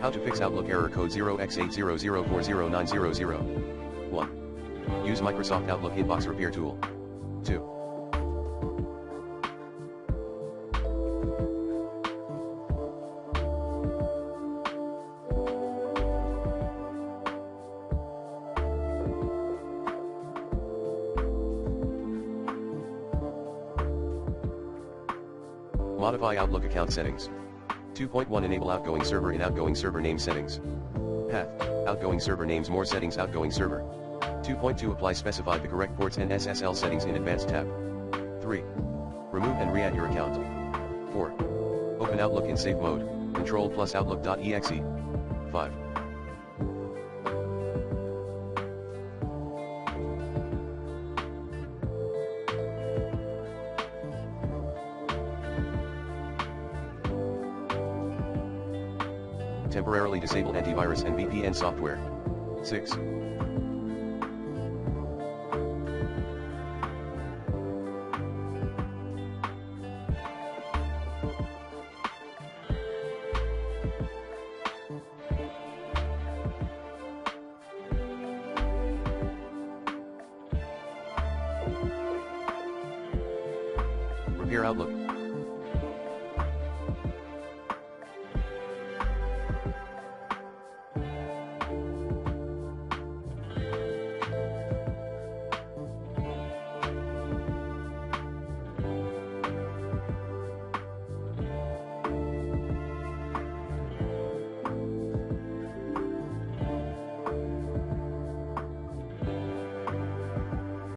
How to fix Outlook error code 0x80040900. 1. Use Microsoft Outlook inbox repair tool. 2. Modify Outlook account settings. 2.1 Enable outgoing server in outgoing server name settings. Path, outgoing server names more settings outgoing server. 2.2 Apply specify the correct ports and SSL settings in advanced tab. 3. Remove and re-add your account. 4. Open Outlook in safe mode, Control plus Outlook.exe. 5. Temporarily disable antivirus and VPN software. 6. Repair Outlook.